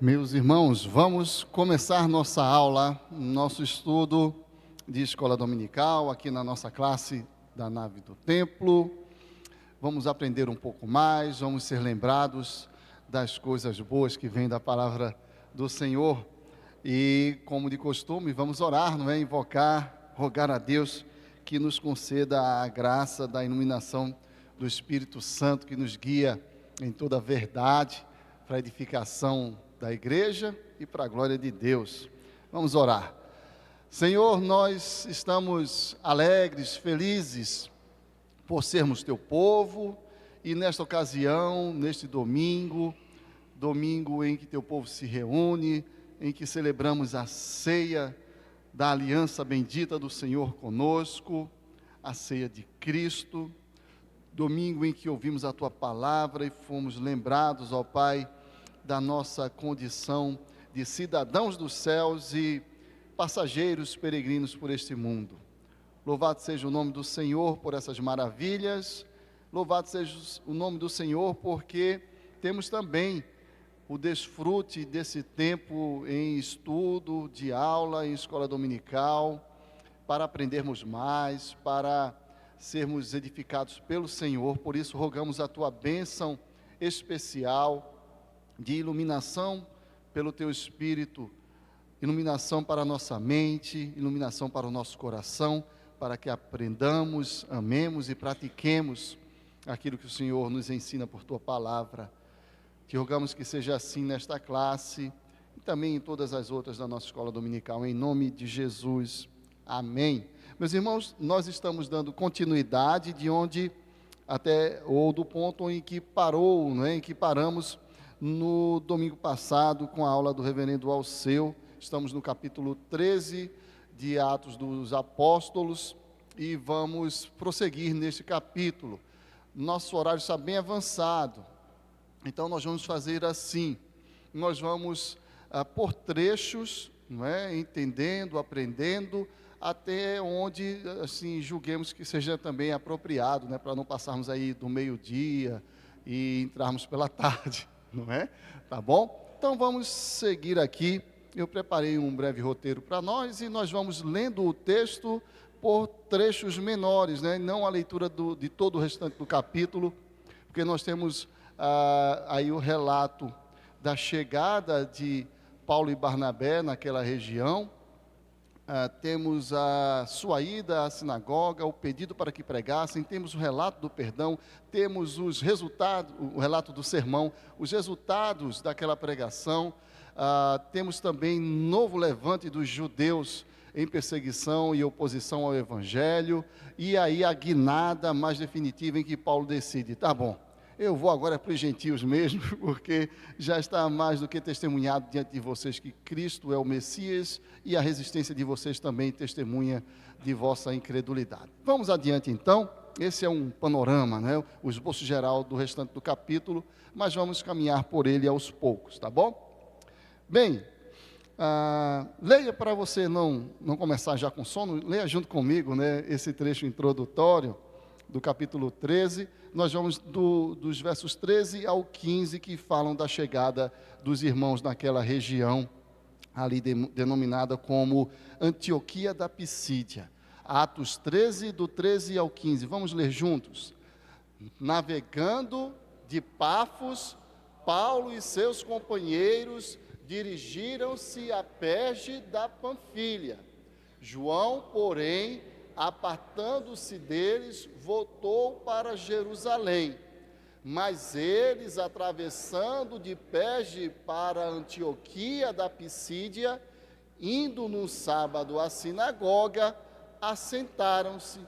Meus irmãos, vamos começar nossa aula, nosso estudo de escola dominical, aqui na nossa classe da nave do templo. Vamos aprender um pouco mais, vamos ser lembrados das coisas boas que vêm da palavra do Senhor. E, como de costume, vamos orar, não é? Invocar, rogar a Deus que nos conceda a graça da iluminação do Espírito Santo, que nos guia em toda a verdade, para a edificação da igreja e para a glória de Deus. Vamos orar. Senhor, nós estamos alegres, felizes por sermos teu povo e nesta ocasião, neste domingo em que teu povo se reúne, em que celebramos a ceia da aliança bendita do Senhor conosco, a ceia de Cristo, domingo em que ouvimos a tua palavra e fomos lembrados, ó Pai, da nossa condição de cidadãos dos céus e passageiros peregrinos por este mundo. Louvado seja o nome do Senhor por essas maravilhas, louvado seja o nome do Senhor porque temos também o desfrute desse tempo em estudo, de aula, em escola dominical, para aprendermos mais, para sermos edificados pelo Senhor. Por isso rogamos a tua bênção especial de iluminação pelo teu Espírito, iluminação para a nossa mente, iluminação para o nosso coração, para que aprendamos, amemos e pratiquemos aquilo que o Senhor nos ensina por tua palavra. Te rogamos que seja assim nesta classe e também em todas as outras da nossa escola dominical, em nome de Jesus. Amém. Meus irmãos, nós estamos dando continuidade de onde ou do ponto em que parou, não é? Em que paramos no domingo passado com a aula do reverendo Alceu. Estamos no capítulo 13 de Atos dos Apóstolos e vamos prosseguir neste capítulo. Nosso horário está bem avançado, então nós vamos fazer assim, nós vamos por trechos, não é? Entendendo, aprendendo, até onde assim julguemos que seja também apropriado, né? Para não passarmos aí do meio-dia e entrarmos pela tarde. Não é? Tá bom? Então vamos seguir aqui. Eu preparei um breve roteiro para nós e nós vamos lendo o texto por trechos menores, né? Não a leitura de todo o restante do capítulo, porque nós temos aí o relato da chegada de Paulo e Barnabé naquela região. Temos a sua ida à sinagoga, o pedido para que pregassem, temos o relato do perdão, temos os resultados, o relato do sermão, os resultados daquela pregação, temos também novo levante dos judeus em perseguição e oposição ao evangelho, e aí a guinada mais definitiva em que Paulo decide, tá bom, eu vou agora para os gentios mesmo, porque já está mais do que testemunhado diante de vocês que Cristo é o Messias e a resistência de vocês também testemunha de vossa incredulidade. Vamos adiante então, esse é um panorama, né? O esboço geral do restante do capítulo, mas vamos caminhar por ele aos poucos, tá bom? Bem, leia para você não começar já com sono, leia junto comigo, né, esse trecho introdutório do capítulo 13, nós vamos dos versos 13 ao 15, que falam da chegada dos irmãos naquela região, ali denominada como Antioquia da Pisídia. Atos 13, do 13 ao 15, vamos ler juntos. Navegando de Pafos, Paulo e seus companheiros dirigiram-se a Perge da Panfilha. João, porém, apartando-se deles, voltou para Jerusalém. Mas eles, atravessando de Perge para Antioquia da Pisídia, indo no sábado à sinagoga, assentaram-se.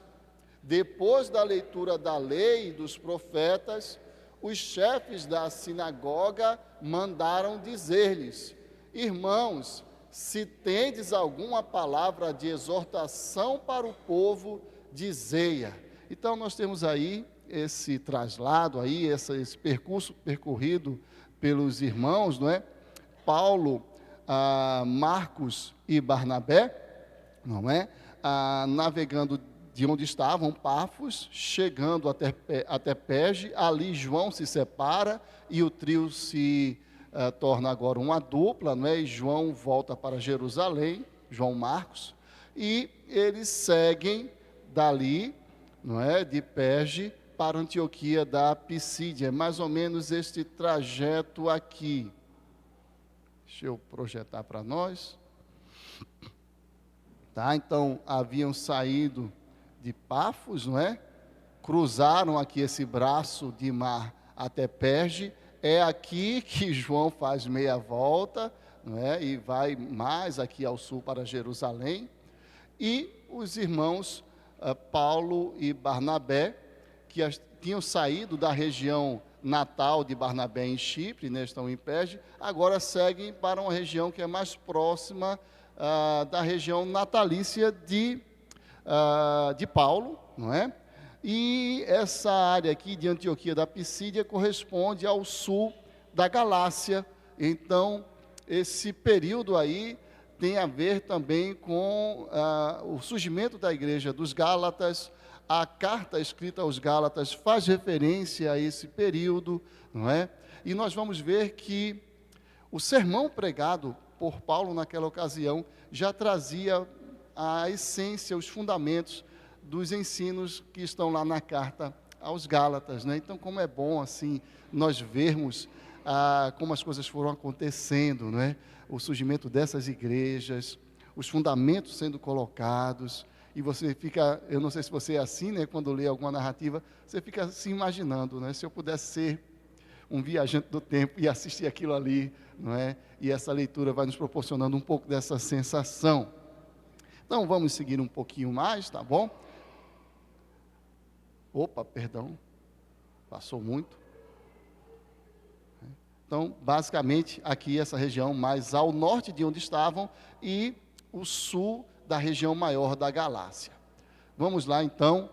Depois da leitura da lei e dos profetas, os chefes da sinagoga mandaram dizer-lhes: irmãos, se tendes alguma palavra de exortação para o povo, dizei-a. Então nós temos aí esse traslado, aí, esse percurso percorrido pelos irmãos, não é? Paulo, Marcos e Barnabé, não é? Navegando de onde estavam, Pafos, chegando até Perge. Ali João se separa e o trio se torna agora uma dupla, não é? E João volta para Jerusalém, João Marcos, e eles seguem dali, não é? De Perge para Antioquia da Pisídia. É mais ou menos este trajeto aqui. Deixa eu projetar para nós. Tá? Então, haviam saído de Pafos, não é? Cruzaram aqui esse braço de mar até Perge. É aqui que João faz meia volta, não é? E vai mais aqui ao sul para Jerusalém. E os irmãos Paulo e Barnabé, que tinham saído da região natal de Barnabé em Chipre, né, estão em Perge, agora seguem para uma região que é mais próxima da região natalícia de Paulo, não é? E essa área aqui de Antioquia da Pisídia corresponde ao sul da Galácia. Então, esse período aí tem a ver também com o surgimento da igreja dos Gálatas. A carta escrita aos Gálatas faz referência a esse período, não é? E nós vamos ver que o sermão pregado por Paulo naquela ocasião já trazia a essência, os fundamentos dos ensinos que estão lá na carta aos Gálatas, né? Então, como é bom assim nós vermos como as coisas foram acontecendo, não é? O surgimento dessas igrejas, os fundamentos sendo colocados, e você fica, eu não sei se você é assim, né? Quando lê alguma narrativa, você fica se imaginando, né? Se eu pudesse ser um viajante do tempo e assistir aquilo ali, não é? E essa leitura vai nos proporcionando um pouco dessa sensação. Então, vamos seguir um pouquinho mais, tá bom? Opa, perdão, passou muito. Então, basicamente, aqui essa região mais ao norte de onde estavam e o sul da região maior da Galácia. Vamos lá, então,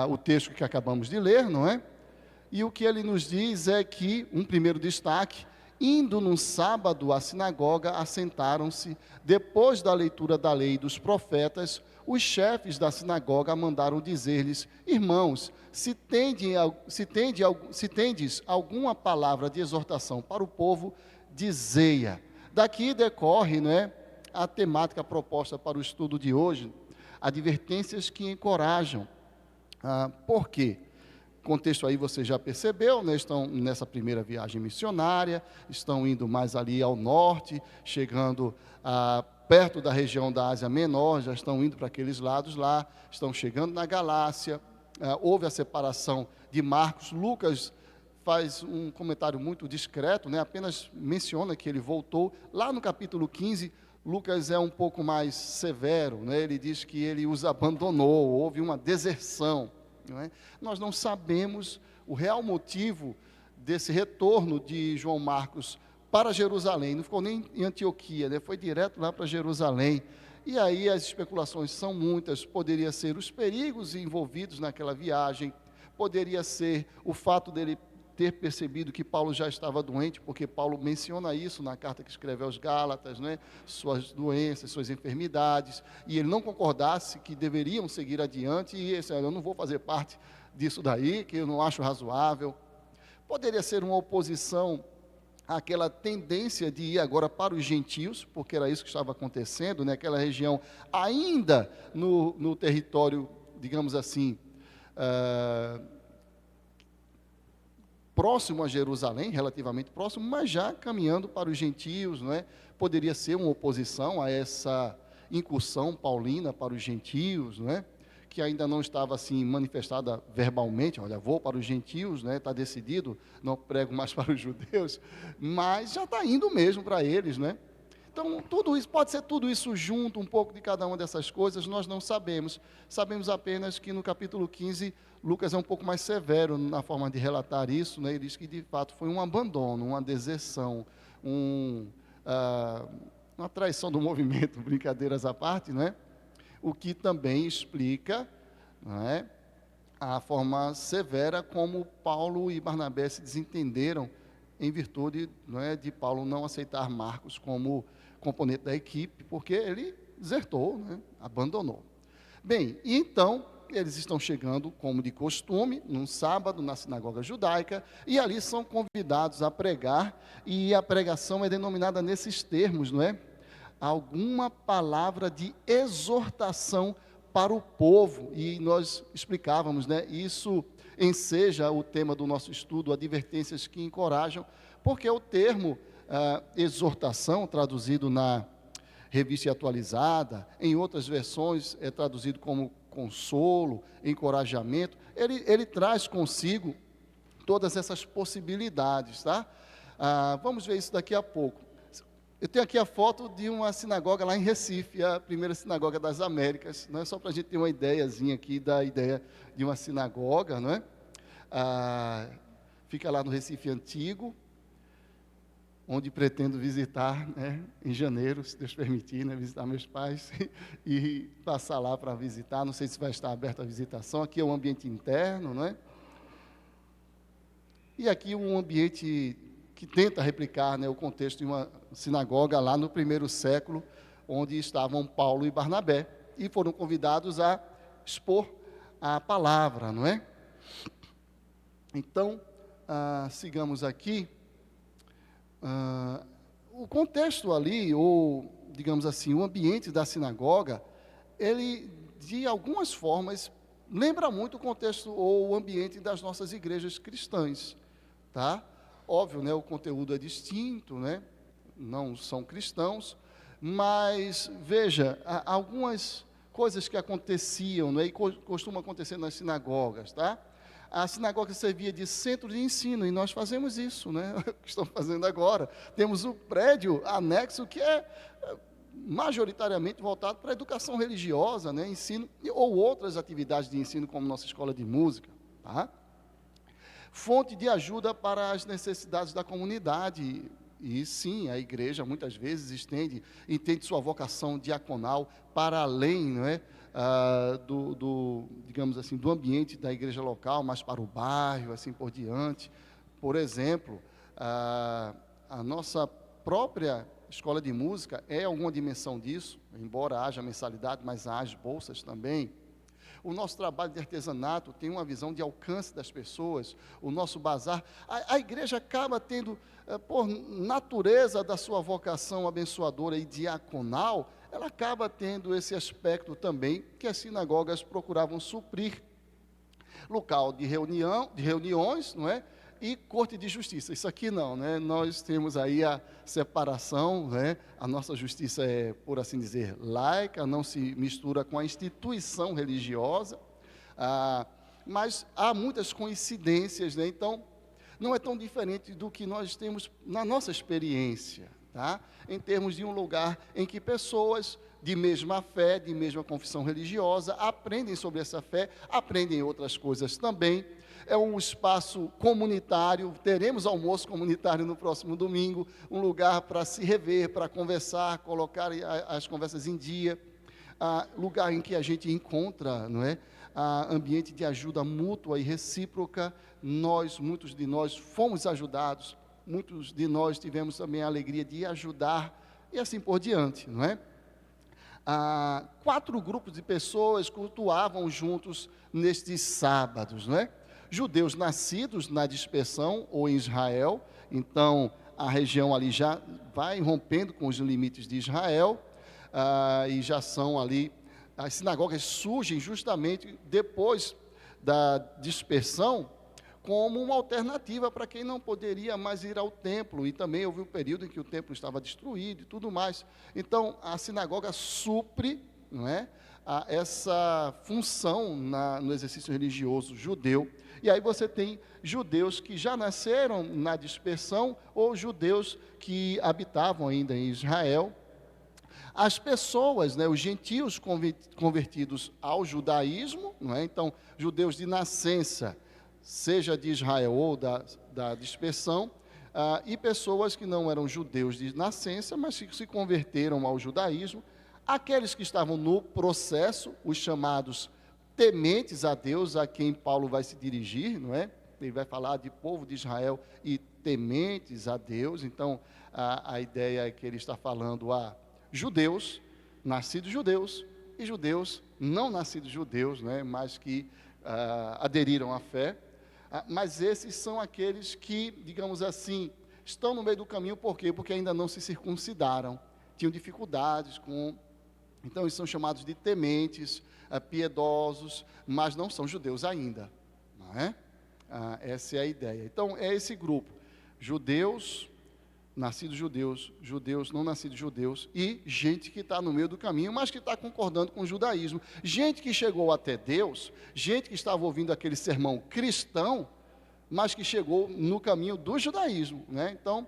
o texto que acabamos de ler, não é? E o que ele nos diz é que, um primeiro destaque, indo num sábado à sinagoga, assentaram-se, depois da leitura da lei e dos profetas, os chefes da sinagoga mandaram dizer-lhes: irmãos, se tendes alguma palavra de exortação para o povo, dizei-a. Daqui decorre, não é, a temática proposta para o estudo de hoje, advertências que encorajam. Por quê? O contexto aí você já percebeu, né? Estão nessa primeira viagem missionária, estão indo mais ali ao norte, chegando perto da região da Ásia Menor, já estão indo para aqueles lados lá, estão chegando na Galácia. Houve a separação de Marcos. Lucas faz um comentário muito discreto, né? Apenas menciona que ele voltou. Lá no capítulo 15, Lucas é um pouco mais severo, né? Ele diz que ele os abandonou, houve uma deserção. Não é? Nós não sabemos o real motivo desse retorno de João Marcos para Jerusalém. Não ficou nem em Antioquia, né? Foi direto lá para Jerusalém. E aí as especulações são muitas. Poderia ser os perigos envolvidos naquela viagem, poderia ser o fato dele ter percebido que Paulo já estava doente, porque Paulo menciona isso na carta que escreve aos Gálatas, né? Suas doenças, suas enfermidades, e ele não concordasse que deveriam seguir adiante, e esse, eu não vou fazer parte disso daí, que eu não acho razoável. Poderia ser uma oposição àquela tendência de ir agora para os gentios, porque era isso que estava acontecendo, né? Aquela região ainda no território, digamos assim, próximo a Jerusalém, relativamente próximo, mas já caminhando para os gentios, não é? Poderia ser uma oposição a essa incursão paulina para os gentios, não é? Que ainda não estava assim manifestada verbalmente. Olha, vou para os gentios, né? Está decidido, não prego mais para os judeus, mas já está indo mesmo para eles, né? Então, tudo isso, pode ser tudo isso junto, um pouco de cada uma dessas coisas, nós não sabemos. Sabemos apenas que no capítulo 15, Lucas é um pouco mais severo na forma de relatar isso, né? Ele diz que, de fato, foi um abandono, uma deserção, uma traição do movimento, brincadeiras à parte, né? O que também explica, não é, a forma severa como Paulo e Barnabé se desentenderam em virtude, não é, de Paulo não aceitar Marcos como componente da equipe, porque ele desertou, né, abandonou. Bem, então, eles estão chegando, como de costume, num sábado, na sinagoga judaica, e ali são convidados a pregar, e a pregação é denominada nesses termos, não é? Alguma palavra de exortação para o povo, e nós explicávamos, né? Isso enseja o tema do nosso estudo, advertências que encorajam, porque o termo exortação, traduzido na Revista Atualizada, em outras versões é traduzido como consolo, encorajamento, ele traz consigo todas essas possibilidades, tá? Vamos ver isso daqui a pouco. Eu tenho aqui a foto de uma sinagoga lá em Recife, a primeira sinagoga das Américas, não é só para a gente ter uma ideiazinha aqui da ideia de uma sinagoga, não é? Fica lá no Recife Antigo, onde pretendo visitar, né, em janeiro, se Deus permitir, né, visitar meus pais e passar lá para visitar. Não sei se vai estar aberta a visitação. Aqui é um ambiente interno, não é? E aqui um ambiente que tenta replicar, né, o contexto de uma sinagoga lá no primeiro século, onde estavam Paulo e Barnabé, e foram convidados a expor a palavra, não é? Então, sigamos aqui. O contexto ali, ou, digamos assim, o ambiente da sinagoga, ele, de algumas formas, lembra muito o contexto ou o ambiente das nossas igrejas cristãs, tá? Óbvio, né, o conteúdo é distinto, né? Não são cristãos, mas, veja, algumas coisas que aconteciam, né, e costumam acontecer nas sinagogas, tá? A sinagoga servia de centro de ensino, e nós fazemos isso, né? O que estamos fazendo agora. Temos o prédio anexo, que é majoritariamente voltado para a educação religiosa, né? Ensino, ou outras atividades de ensino, como nossa escola de música, tá? Fonte de ajuda para as necessidades da comunidade. E sim, a igreja muitas vezes entende sua vocação diaconal para além, não é? Digamos assim, do ambiente da igreja local, mas para o bairro, assim por diante. Por exemplo, a nossa própria escola de música é alguma dimensão disso, embora haja mensalidade, mas há as bolsas também. O nosso trabalho de artesanato tem uma visão de alcance das pessoas, o nosso bazar. A igreja acaba tendo, por natureza da sua vocação abençoadora e diaconal, ela acaba tendo esse aspecto também que as sinagogas procuravam suprir. Local de reuniões, não é? E corte de justiça. Isso aqui não, né? Nós temos aí a separação, né? A nossa justiça é, por assim dizer, laica, não se mistura com a instituição religiosa, mas há muitas coincidências, né? Então, não é tão diferente do que nós temos na nossa experiência, tá? Em termos de um lugar em que pessoas de mesma fé, de mesma confissão religiosa, aprendem sobre essa fé, aprendem outras coisas também. É um espaço comunitário, teremos almoço comunitário no próximo domingo, um lugar para se rever, para conversar, colocar as conversas em dia, lugar em que a gente encontra, não é? Ambiente de ajuda mútua e recíproca. Muitos de nós fomos ajudados, muitos de nós tivemos também a alegria de ajudar, e assim por diante, não é? 4 grupos de pessoas cultuavam juntos nestes sábados, não é? Judeus nascidos na dispersão ou em Israel, então a região ali já vai rompendo com os limites de Israel, e já são ali, as sinagogas surgem justamente depois da dispersão, como uma alternativa para quem não poderia mais ir ao templo, e também houve um período em que o templo estava destruído e tudo mais. Então, a sinagoga supre, não é, essa função no exercício religioso judeu. E aí você tem judeus que já nasceram na dispersão, ou judeus que habitavam ainda em Israel. As pessoas, né, os gentios convertidos ao judaísmo, não é? Então, judeus de nascença, seja de Israel ou da dispersão, e pessoas que não eram judeus de nascença, mas que se converteram ao judaísmo. Aqueles que estavam no processo, os chamados tementes a Deus, a quem Paulo vai se dirigir, não é? Ele vai falar de povo de Israel e tementes a Deus. Então, a ideia é que ele está falando a judeus, nascidos judeus, e judeus não nascidos judeus, né, mas que aderiram à fé. Mas esses são aqueles que, digamos assim, estão no meio do caminho, por quê? Porque ainda não se circuncidaram, tinham dificuldades com... Então, eles são chamados de tementes, piedosos, mas não são judeus ainda, não é? Essa é a ideia. Então, é esse grupo, judeus, nascidos judeus, judeus, não nascidos judeus, e gente que está no meio do caminho, mas que está concordando com o judaísmo. Gente que chegou até Deus, gente que estava ouvindo aquele sermão cristão, mas que chegou no caminho do judaísmo, né? Então,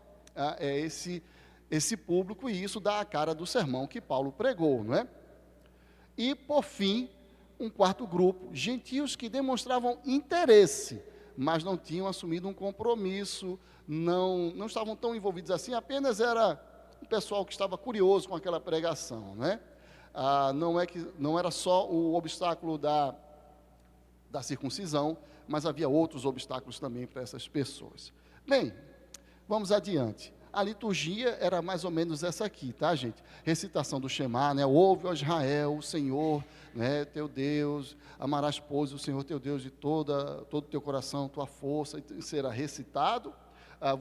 é esse público, e isso dá a cara do sermão que Paulo pregou, não é? E, por fim, um quarto grupo, gentios que demonstravam interesse, mas não tinham assumido um compromisso, não estavam tão envolvidos assim, apenas era um pessoal que estava curioso com aquela pregação, né? Não era só o obstáculo da circuncisão, mas havia outros obstáculos também para essas pessoas. Bem, vamos adiante. A liturgia era mais ou menos essa aqui, tá, gente? Recitação do Shema, né? Ouve, ó Israel, o Senhor, né, teu Deus, amarás, pois, o Senhor teu Deus de todo o teu coração, tua força, e será recitado.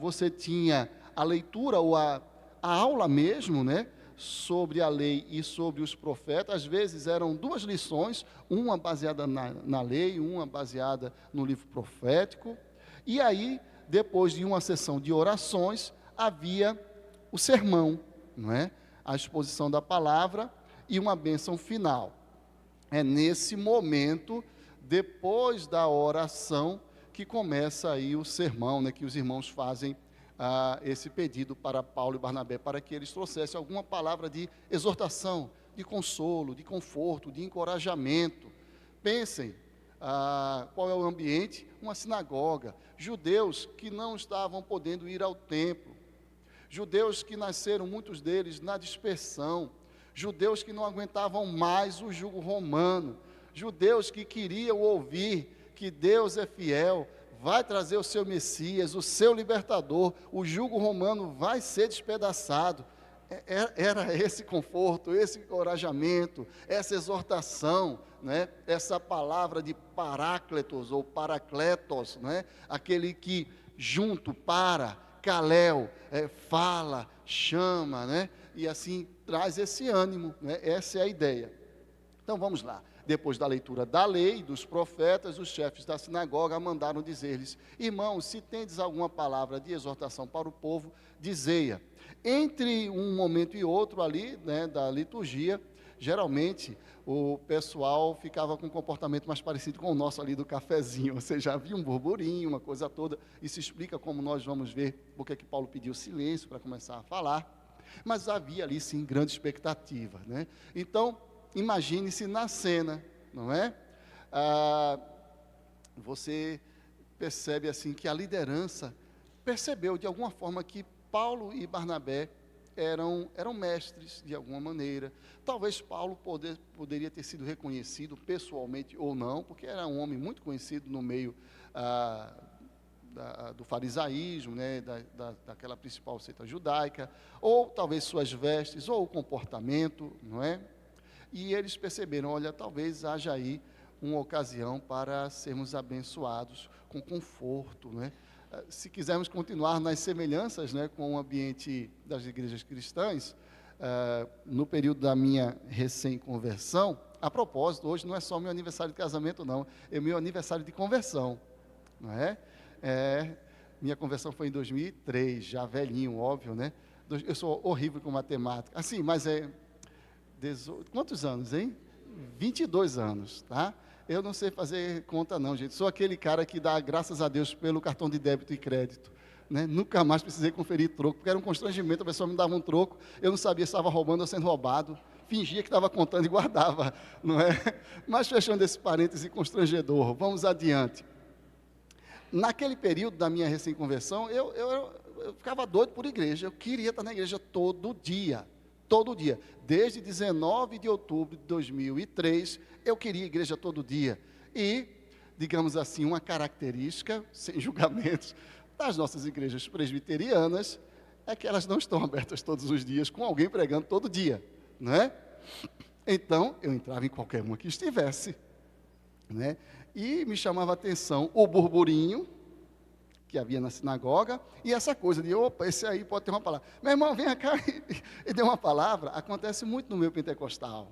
Você tinha a leitura ou a aula mesmo, né, sobre a lei e sobre os profetas. Às vezes eram duas lições, uma baseada na lei, uma baseada no livro profético. E aí, depois de uma sessão de orações, havia o sermão, não é? A exposição da palavra e uma bênção final. É nesse momento, depois da oração, que começa aí o sermão, né, que os irmãos fazem esse pedido para Paulo e Barnabé, para que eles trouxessem alguma palavra de exortação, de consolo, de conforto, de encorajamento. Pensem, qual é o ambiente? Uma sinagoga. Judeus que não estavam podendo ir ao templo. Judeus que nasceram, muitos deles, na dispersão. Judeus que não aguentavam mais o jugo romano. Judeus que queriam ouvir que Deus é fiel, vai trazer o seu Messias, o seu libertador, o jugo romano vai ser despedaçado. Era esse conforto, esse encorajamento, essa exortação, né? Essa palavra de parácletos ou paracletos, né? Aquele que junto para, Kalel, fala, chama, né? E assim traz esse ânimo, né? Essa é a ideia. Então vamos lá. Depois da leitura da lei, dos profetas, os chefes da sinagoga mandaram dizer-lhes: irmãos, se tendes alguma palavra de exortação para o povo, dizei-a. Entre um momento e outro ali, né, da liturgia, geralmente o pessoal ficava com um comportamento mais parecido com o nosso ali do cafezinho, ou seja, havia um burburinho, uma coisa toda. Isso explica como nós vamos ver porque que Paulo pediu silêncio para começar a falar, mas havia ali sim grande expectativa, né? Então, imagine-se na cena, não é? Você percebe assim que a liderança percebeu de alguma forma que Paulo e Barnabé eram mestres de alguma maneira. Talvez Paulo poderia ter sido reconhecido pessoalmente ou não, porque era um homem muito conhecido no meio do farisaísmo, né, daquela principal seita judaica, ou talvez suas vestes, ou o comportamento, não é? E eles perceberam, olha, talvez haja aí uma ocasião para sermos abençoados com conforto, né? Se quisermos continuar nas semelhanças, né, com o ambiente das igrejas cristãs, no período da minha recém-conversão, a propósito, hoje não é só meu aniversário de casamento, não, é meu aniversário de conversão, não é? Minha conversão foi em 2003, já velhinho, óbvio, né? Eu sou horrível com matemática, assim, mas 18, quantos anos, hein? 22 anos, tá? Eu não sei fazer conta não, gente. Sou aquele cara que dá graças a Deus pelo cartão de débito e crédito, né? Nunca mais precisei conferir troco, porque era um constrangimento, a pessoa me dava um troco, eu não sabia se estava roubando ou sendo roubado, fingia que estava contando e guardava, não é? Mas fechando esse parêntese constrangedor, vamos adiante. Naquele período da minha recém-conversão, eu ficava doido por igreja, eu queria estar na igreja todo dia. Todo dia, desde 19 de outubro de 2003, eu queria igreja todo dia. E, digamos assim, uma característica, sem julgamentos, das nossas igrejas presbiterianas, é que elas não estão abertas todos os dias, com alguém pregando todo dia, não é? Então, eu entrava em qualquer uma que estivesse, né? E me chamava a atenção o burburinho que havia na sinagoga, e essa coisa de, opa, esse aí pode ter uma palavra. Meu irmão, vem cá e dê uma palavra. Acontece muito no meio pentecostal,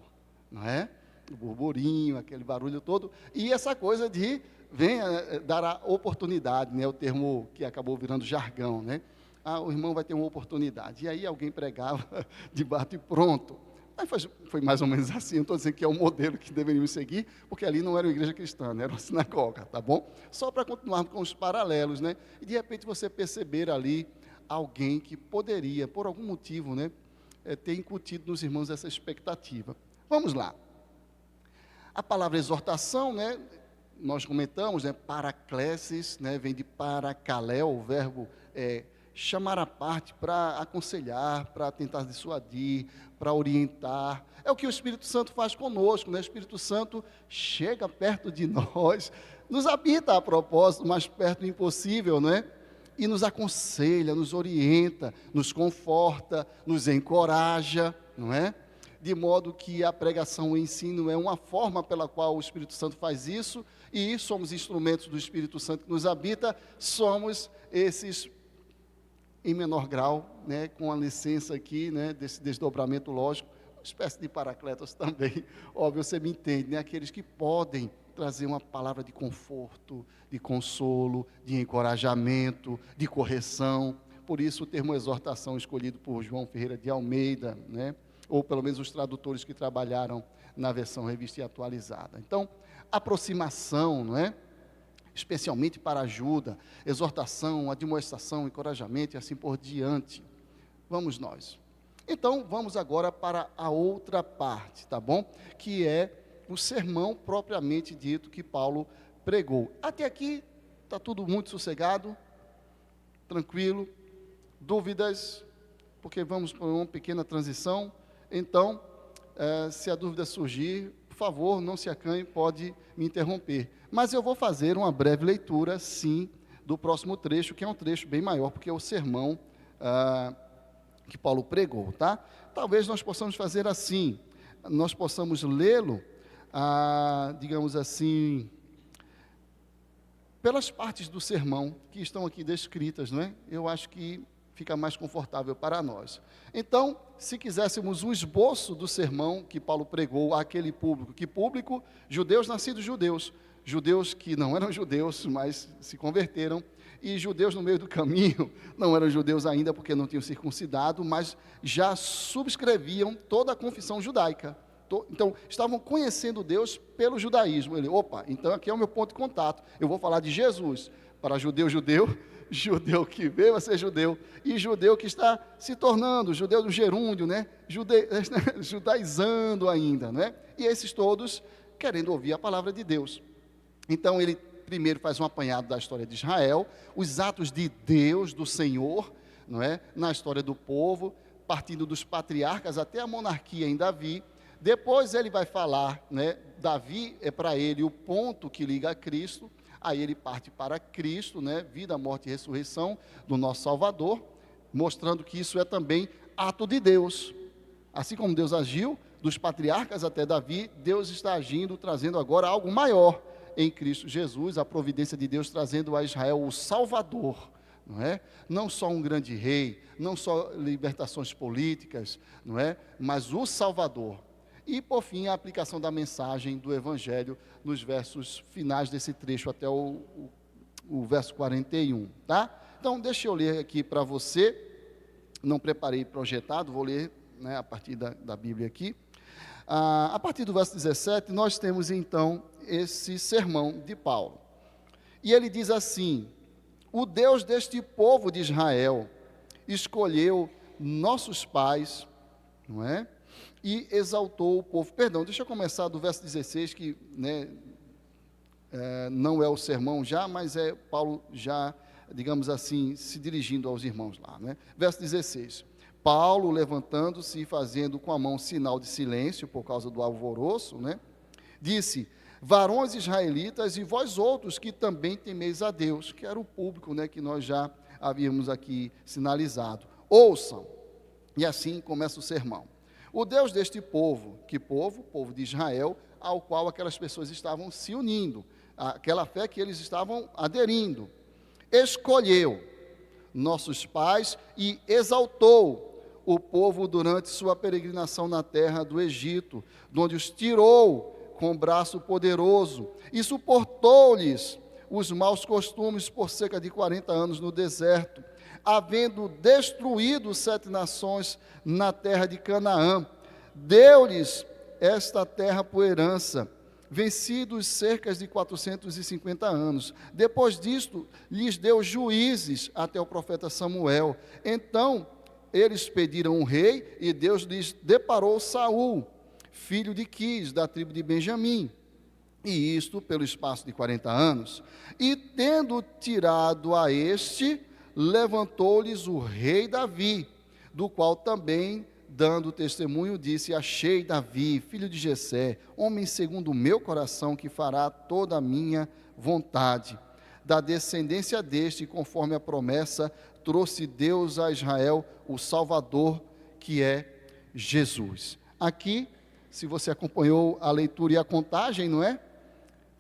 não é? O burburinho, aquele barulho todo, e essa coisa de, venha dar a oportunidade, né? O termo que acabou virando jargão, né? Ah, o irmão vai ter uma oportunidade. E aí alguém pregava de bate e pronto. Aí foi mais ou menos assim, não estou dizendo que é o modelo que deveríamos seguir, porque ali não era uma igreja cristã, né? Era uma sinagoga, tá bom? Só para continuarmos com os paralelos, né? E de repente você perceber ali alguém que poderia, por algum motivo, né, ter incutido nos irmãos essa expectativa. Vamos lá. A palavra exortação, né, nós comentamos, né, paraclesis, né, vem de paracaléu, o verbo chamar à parte para aconselhar, para tentar dissuadir, para orientar. É o que o Espírito Santo faz conosco, né? O Espírito Santo chega perto de nós, nos habita a propósito, mais perto do impossível, não é? E nos aconselha, nos orienta, nos conforta, nos encoraja, não é? De modo que a pregação, o ensino é uma forma pela qual o Espírito Santo faz isso, e somos instrumentos do Espírito Santo que nos habita, somos esses em menor grau, né, com a licença aqui, né, desse desdobramento lógico, uma espécie de paracletos também, óbvio, você me entende, né, aqueles que podem trazer uma palavra de conforto, de consolo, de encorajamento, de correção. Por isso o termo exortação escolhido por João Ferreira de Almeida, né, ou pelo menos os tradutores que trabalharam na versão revista e atualizada. Então, aproximação, não é? Especialmente para ajuda, exortação, admoestação, encorajamento e assim por diante. Vamos nós. Então, vamos agora para a outra parte, tá bom? Que é o sermão propriamente dito que Paulo pregou. Até aqui está tudo muito sossegado, tranquilo, dúvidas, porque vamos para uma pequena transição. Então, se a dúvida surgir, por favor, não se acanhe, pode me interromper. Mas eu vou fazer uma breve leitura, sim, do próximo trecho, que é um trecho bem maior, porque é o sermão que Paulo pregou, tá? Talvez nós possamos fazer assim, nós possamos lê-lo, digamos assim, pelas partes do sermão que estão aqui descritas, não é? Eu acho que fica mais confortável para nós. Então, se quiséssemos um esboço do sermão que Paulo pregou àquele público, que público? Judeus nascidos judeus, judeus que não eram judeus, mas se converteram, e judeus no meio do caminho, não eram judeus ainda porque não tinham circuncidado, mas já subscreviam toda a confissão judaica. Então, estavam conhecendo Deus pelo judaísmo. Então aqui é o meu ponto de contato, eu vou falar de Jesus, para judeu, judeu que veio a ser judeu, e judeu que está se tornando, judeu do gerúndio, né? Judaizando ainda, né? E esses todos querendo ouvir a palavra de Deus. Então ele primeiro faz um apanhado da história de Israel, os atos de Deus, do Senhor, não é? Na história do povo, partindo dos patriarcas até a monarquia em Davi. Depois ele vai falar, né? Davi é para ele o ponto que liga a Cristo. Aí ele parte para Cristo, né? Vida, morte e ressurreição do nosso Salvador, mostrando que isso é também ato de Deus. Assim como Deus agiu, dos patriarcas até Davi, Deus está agindo, trazendo agora algo maior em Cristo Jesus, a providência de Deus trazendo a Israel o Salvador, não é? Não só um grande rei, não só libertações políticas, não é? Mas o Salvador. E, por fim, a aplicação da mensagem do Evangelho nos versos finais desse trecho, até o verso 41, tá? Então, deixa eu ler aqui para você, não preparei projetado, vou ler, né, a partir da Bíblia aqui. A partir do verso 17, nós temos, então, esse sermão de Paulo. E ele diz assim: o Deus deste povo de Israel escolheu nossos pais, não é? E exaltou o povo. Perdão, deixa eu começar do verso 16, que, né, não é o sermão já, mas é Paulo já, digamos assim, se dirigindo aos irmãos lá, né? Verso 16. Paulo, levantando-se e fazendo com a mão sinal de silêncio, por causa do alvoroço, né, disse: varões israelitas e vós outros que também temeis a Deus, que era o público, né, que nós já havíamos aqui sinalizado, ouçam. E assim começa o sermão. O Deus deste povo, que povo? Povo de Israel, ao qual aquelas pessoas estavam se unindo, aquela fé que eles estavam aderindo, escolheu nossos pais e exaltou o povo durante sua peregrinação na terra do Egito, de onde os tirou com braço poderoso e suportou-lhes os maus costumes por cerca de 40 anos no deserto, havendo destruído 7 nações na terra de Canaã. Deu-lhes esta terra por herança, vencidos cerca de 450 anos. Depois disto, lhes deu juízes até o profeta Samuel. Então, eles pediram um rei e Deus lhes deparou Saul, filho de Quis, da tribo de Benjamim. E isto pelo espaço de 40 anos. E tendo tirado a este, levantou-lhes o rei Davi, do qual também, dando testemunho, disse: achei Davi, filho de Jessé, homem segundo o meu coração, que fará toda a minha vontade. Da descendência deste, conforme a promessa, trouxe Deus a Israel o Salvador, que é Jesus. Aqui, se você acompanhou a leitura e a contagem, não é?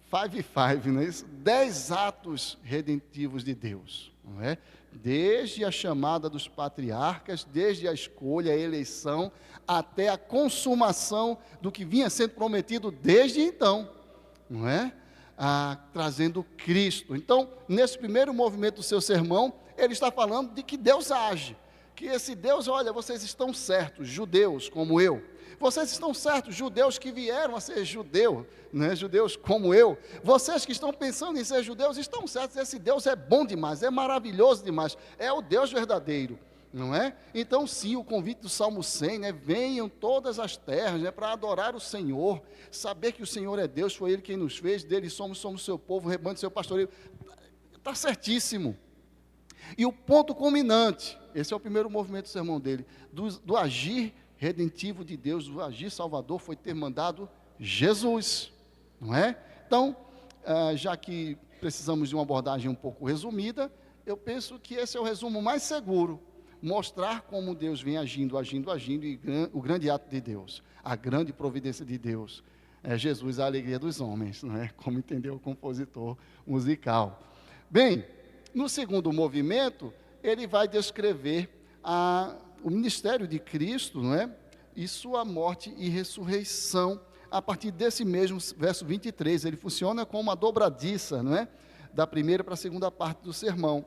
5 e 5, não é isso? 10 atos redentivos de Deus, não é? Desde a chamada dos patriarcas, desde a escolha, a eleição, até a consumação do que vinha sendo prometido desde então, não é? Trazendo Cristo. Então, nesse primeiro movimento do seu sermão, ele está falando de que Deus age, que esse Deus, olha, vocês estão certos, judeus como eu, vocês estão certos, judeus que vieram a ser judeus, né? Judeus como eu, vocês que estão pensando em ser judeus, estão certos, esse Deus é bom demais, é maravilhoso demais, é o Deus verdadeiro, não é? Então sim, o convite do Salmo 100, né? Venham todas as terras, né? Para adorar o Senhor, saber que o Senhor é Deus, foi Ele quem nos fez, dele somos seu povo, rebanho do seu pastoreio, está certíssimo. E o ponto culminante, esse é o primeiro movimento do sermão dele, do agir redentivo de Deus, do agir salvador, foi ter mandado Jesus, não é? Então, já que precisamos de uma abordagem um pouco resumida, eu penso que esse é o resumo mais seguro, mostrar como Deus vem agindo, e o grande ato de Deus, a grande providência de Deus, é Jesus a alegria dos homens, não é? Como entendeu o compositor musical. Bem, no segundo movimento, ele vai descrever o ministério de Cristo, não é? E sua morte e ressurreição, a partir desse mesmo verso 23, ele funciona como uma dobradiça, não é? Da primeira para a segunda parte do sermão.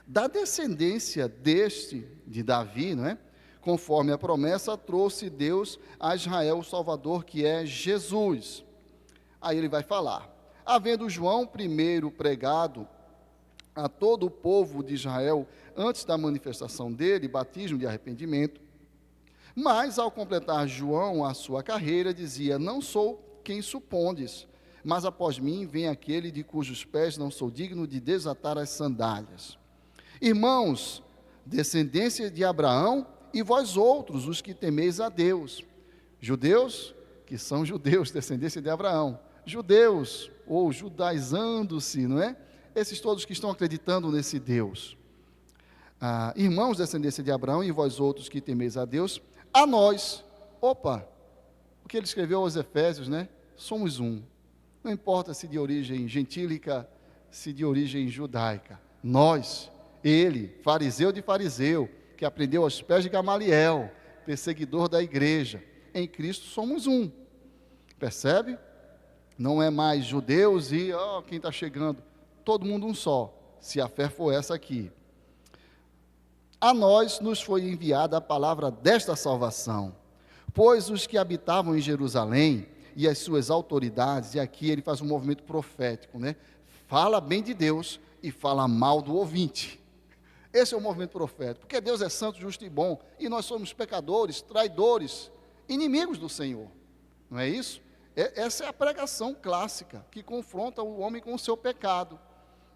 Da descendência de Davi, não é? Conforme a promessa, trouxe Deus a Israel o Salvador, que é Jesus. Aí ele vai falar: havendo João primeiro pregado a todo o povo de Israel, antes da manifestação dele, batismo de arrependimento. Mas, ao completar João a sua carreira, dizia: não sou quem supondes, mas após mim vem aquele de cujos pés não sou digno de desatar as sandálias. Irmãos, descendência de Abraão, e vós outros, os que temeis a Deus. Judeus, que são judeus, descendência de Abraão. Judeus, ou judaizando-se, não é? Esses todos que estão acreditando nesse Deus. Irmãos, descendência de Abraão, e vós outros que temeis a Deus, a nós, o que ele escreveu aos Efésios, né? Somos um. Não importa se de origem gentílica, se de origem judaica. Nós, ele, fariseu de fariseu, que aprendeu aos pés de Gamaliel, perseguidor da igreja, em Cristo somos um. Percebe? Não é mais judeus e quem está chegando. Todo mundo um só, se a fé for essa aqui. A nós nos foi enviada a palavra desta salvação, pois os que habitavam em Jerusalém e as suas autoridades, e aqui ele faz um movimento profético, né? Fala bem de Deus e fala mal do ouvinte. Esse é o movimento profético, porque Deus é santo, justo e bom, e nós somos pecadores, traidores, inimigos do Senhor, não é isso? Essa é a pregação clássica, que confronta o homem com o seu pecado.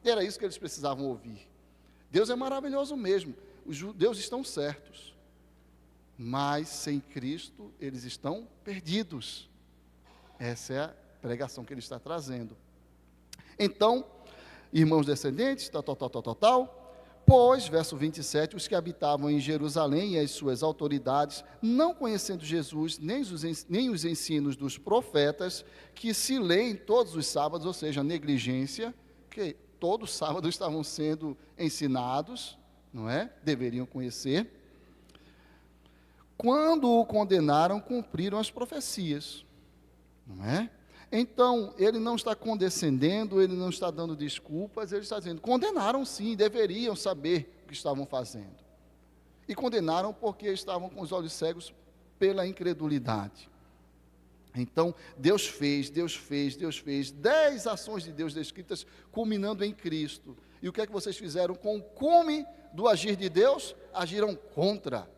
Era isso que eles precisavam ouvir. Deus é maravilhoso mesmo, os judeus estão certos, mas sem Cristo eles estão perdidos. Essa é a pregação que ele está trazendo. Então, irmãos descendentes, tal, Pois, verso 27, os que habitavam em Jerusalém e as suas autoridades, não conhecendo Jesus, nem os ensinos dos profetas, que se leem todos os sábados, ou seja, negligência, que todo sábado estavam sendo ensinados, não é? Deveriam conhecer. Quando o condenaram, cumpriram as profecias, não é? Então, ele não está condescendendo, ele não está dando desculpas, ele está dizendo, condenaram sim, deveriam saber o que estavam fazendo. E condenaram porque estavam com os olhos cegos pela incredulidade. Então, Deus fez 10 ações de Deus descritas, culminando em Cristo. E o que é que vocês fizeram com o cume do agir de Deus? Agiram contra,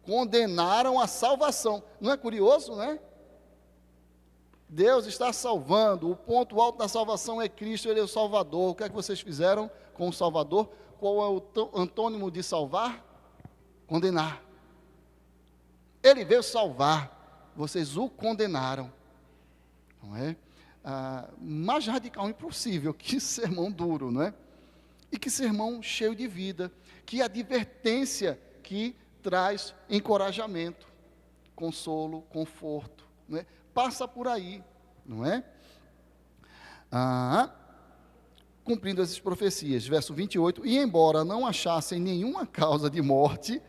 condenaram a salvação. Não é curioso, né? Deus está salvando, o ponto alto da salvação é Cristo, Ele é o Salvador. O que é que vocês fizeram com o Salvador? Qual é o antônimo de salvar? Condenar. Ele veio salvar, vocês o condenaram. Não é? Mais radical impossível, que sermão duro, não é? E que sermão cheio de vida, que advertência que traz encorajamento, consolo, conforto, não é? Passa por aí, não é? Cumprindo essas profecias, verso 28, e embora não achassem nenhuma causa de morte,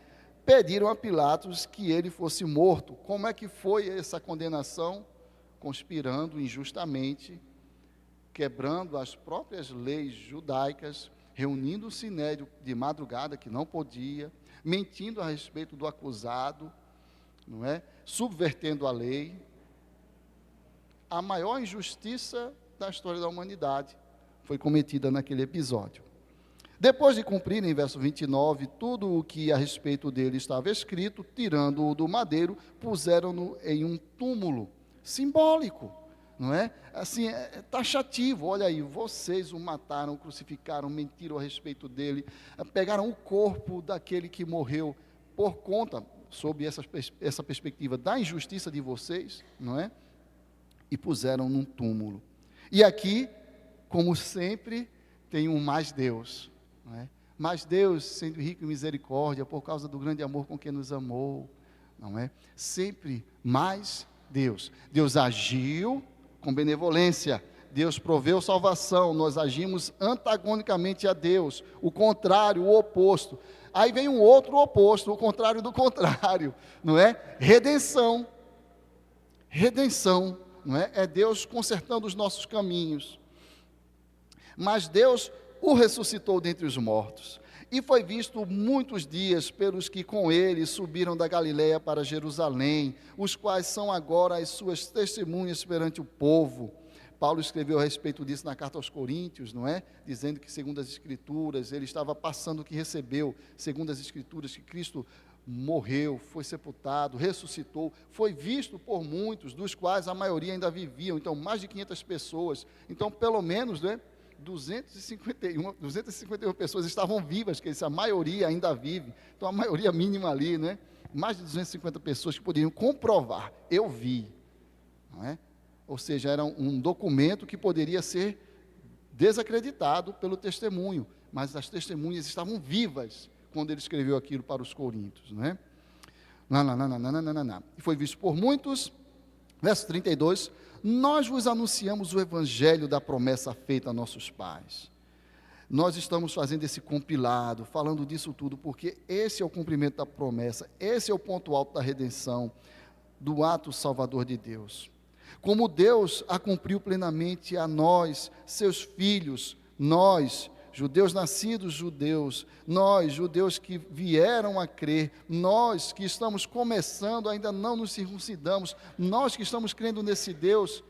pediram a Pilatos que ele fosse morto. Como é que foi essa condenação? Conspirando injustamente, quebrando as próprias leis judaicas, reunindo o sinédrio de madrugada, que não podia, mentindo a respeito do acusado, não é? Subvertendo a lei. A maior injustiça da história da humanidade foi cometida naquele episódio. Depois de cumprir, em verso 29, tudo o que a respeito dele estava escrito, tirando-o do madeiro, puseram-no em um túmulo simbólico, não é? Assim, é taxativo. Olha aí, vocês o mataram, crucificaram, mentiram a respeito dele, pegaram o corpo daquele que morreu por conta, sob essa perspectiva da injustiça de vocês, não é? E puseram num túmulo. E aqui, como sempre, tem um mais Deus, não é? Mas Deus, sendo rico em misericórdia, por causa do grande amor com que nos amou, não é? Sempre mais Deus. Deus agiu com benevolência, Deus proveu salvação, nós agimos antagonicamente a Deus, o contrário, o oposto. Aí vem um outro oposto, o contrário do contrário, não é? Redenção. Redenção. Não é? É Deus consertando os nossos caminhos. Mas Deus o ressuscitou dentre os mortos, e foi visto muitos dias pelos que com ele subiram da Galiléia para Jerusalém, os quais são agora as suas testemunhas perante o povo. Paulo escreveu a respeito disso na carta aos Coríntios, não é? Dizendo que segundo as Escrituras, ele estava passando o que recebeu, segundo as Escrituras, que Cristo morreu, foi sepultado, ressuscitou, foi visto por muitos, dos quais a maioria ainda viviam, então mais de 500 pessoas, então pelo menos, né, 251 pessoas estavam vivas, que a maioria ainda vive, então a maioria mínima ali, né, mais de 250 pessoas que poderiam comprovar, eu vi, não é? Ou seja, era um documento que poderia ser desacreditado pelo testemunho, mas as testemunhas estavam vivas, quando ele escreveu aquilo para os coríntios, né? E foi visto por muitos, verso 32, nós vos anunciamos o evangelho da promessa feita a nossos pais. Nós estamos fazendo esse compilado, falando disso tudo, porque esse é o cumprimento da promessa, esse é o ponto alto da redenção, do ato salvador de Deus. Como Deus a cumpriu plenamente a nós, seus filhos, nós, judeus nascidos judeus, nós, judeus que vieram a crer, nós que estamos começando, ainda não nos circuncidamos, nós que estamos crendo nesse Deus,